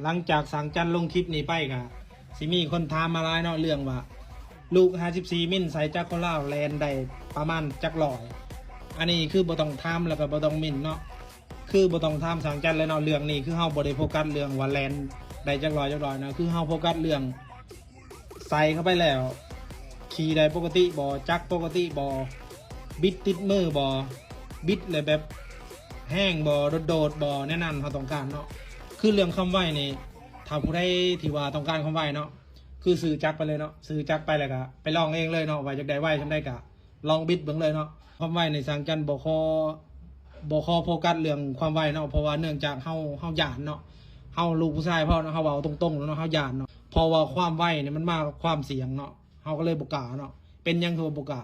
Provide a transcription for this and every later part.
หลังจากสั่งจันลงคลิปนี้ไปกะสิมีคนถามมาหลายเนาะเรื่องว่าลูก54มิลใส่จากคนลาวแลนได้ประมาณจักร้อยอันนี้คือบ่ต้องถามแล้วก็บ่ต้องมินเนาะคือบ่ต้องถามสั่งจันเลยเนาะเรื่องนี้คือเฮาบ่ได้โฟกัสเรื่องว่าแลนได้จักร้อยนะคือเฮาโฟกัสเรื่องใส่เข้าไปแล้วขี่ได้ปกติบ่จักปกติบ่บิดติดมือบ่บิดเลยแบบแห้งบ่โดดบ่แน่นอนเขาต้องการเนาะคือเรื่องคำไหวนี่ถ้าผู้ใดที่ว่าต้องการคำไหวเนาะคือซื้อจักไปเลยเนาะซื้อจักไปแล้วก็ไปลองเองเลยเนาะว่าจากใดไหวจำได้กะลองบิดเบิ่งเลยเนาะความไหวในสังจันบ่คอโฟกัสเรื่องความไหวเนาะเพราะว่าเนื่องจากเฮาหยาดเนาะเฮาลูกผู้ชายพ่อเนาะเฮาเว้าตรงๆเนาะเฮาหยาดเนาะเพราะว่าความไหวเนี่ยมันมากับความเสี่ยงเนาะเฮาก็เลยบ่กล้าเนาะเป็นยังคือบ่กล้า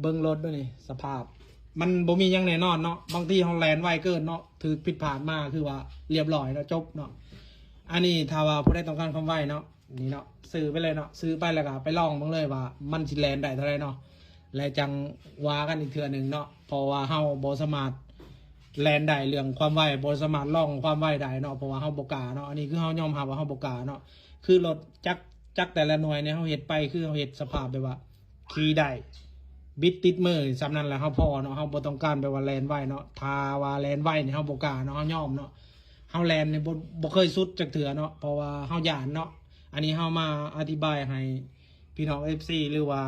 เบิ่งรถด้วยนี่สภาพมันบ่มียังแน่นอนเนาะบางทีเฮาแลนไวเกินเนาะถือผิดพลาดมาคือว่าเรียบร้อยแล้วจบเนาะอันนี้ถ้าว่าผู้ใดต้องการความไวเนาะนี่เนาะซื้อไปเลยเนาะซื้อไปแล้วก็ไปลองเบิ่งเลยว่ามันสิแลนได้เท่าไหร่เนาะและจังว่ากันอีกเทื่อนึงเนาะเพราะว่าเฮาบ่สามารถแลนได้เรื่องความไวบ่สามารถลองความไวได้เนาะเพราะว่าเฮาบ่กล้าเนาะอันนี้คือเฮายอมรับว่าเฮาบ่กล้าเนาะคือรถจักแต่ละหน่วยเนี่ยเฮาเฮ็ดไปคือเฮาเฮ็ดสภาพแบบว่าขี่ได้บิดติดมือสำนั้นแหละเฮาพอเนาะเฮาบ่ต้องการไปว่าแลนไว้เนาะถ้าว่าแลนไว้เนี่ยเฮาบ่กล้าเนาะเฮายอมเนาะเฮาแลนเนี่ยบ่เคยสุดจักเทื่อเนาะเพราะว่าเฮาหยานเนาะอันนี้เฮามาอธิบายให้พี่น้อง FC หรือว่า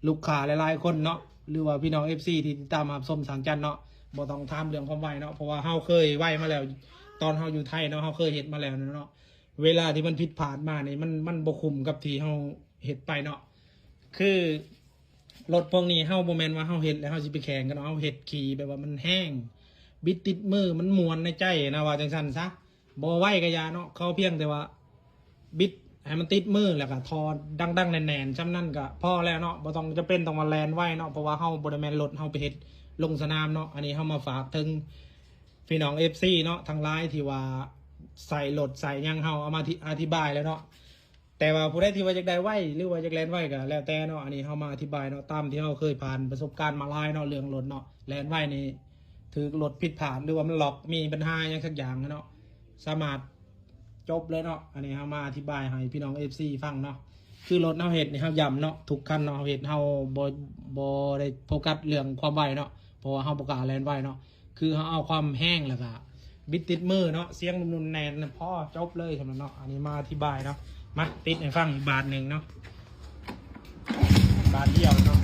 ลูกค้าหลายๆคนเนาะหรือว่าพี่น้อง FC ที่ติดตามรับชมสังจันเนาะบ่ต้องถามเรื่องความไวเนาะเพราะว่าเฮาเคยไวมาแล้วตอนเฮาอยู่ไทยเนาะเฮาเคยเฮ็ดมาแล้วเนาะเวลาที่มันผิดพลาดมานี่มันบ่คุ้มกับที่เฮาเฮ็ดไปเนาะคือรถพวกนี้เฮาบ่แม่นว่าเฮาเฮ็ดแล้วเฮาสิไปแข่งกันเนาะเฮาเฮ็ดขี่แบบว่ามันแห้งบิดติดมือมันมวนในใจนะว่าจังซั่นซะบ่ไหวก็อย่าเนาะเขาเพียงแต่ว่าบิดให้มันติดมือแล้วก็ทอดังๆแน่นๆจำนั่นก็พอแล้วเนาะบ่ต้องจะเป็นต้องมาแลนไว้เนาะเพราะว่าเฮาบ่ได้แม่นรถเฮาไปเฮ็ดลงสนามเนาะอันนี้เฮามาฝากถึงพี่น้อง FC เนาะทั้งหลายที่ว่าใส่รถใส่หยังเฮาเอามาอธิบายแล้วเนาะแต่ว่าผู้ใดที่ว่าอยากได้ไว้หรือว่าอยากแลนไว้ก็แล้วแต่เนาะอันนี้เฮามาอธิบายเนาะตามที่เฮาเคยผ่านประสบการณ์มาหลายเนาะเรื่องรถเนาะแลนไว้นี่ถือรถผิดพลาดหรือว่ามันล็อกมีปัญหาอย่างสักอย่างเนาะสามารถจบเลยเนาะอันนี้เฮามาอธิบายให้พี่น้อง FC ฟังเนาะคือรถเฮาเฮ็ดนี่เฮาย้ำเนาะทุกคันเนาะเฮาเฮ็ดเฮาบ่ได้โฟกัสเรื่องความไวเนาะเพราะว่าเฮาบ่กล้าแลนไว้เนาะคือเฮาเอาความแห้งแล้วก็บิดติดมือเนาะเสียงนุ่มๆแน่นพอจบเลยสำหรับเนาะอันนี้มาอธิบายเนาะมาติดให้ฟังอีกบาทหนึ่งเนาะบาทเดียวเนาะ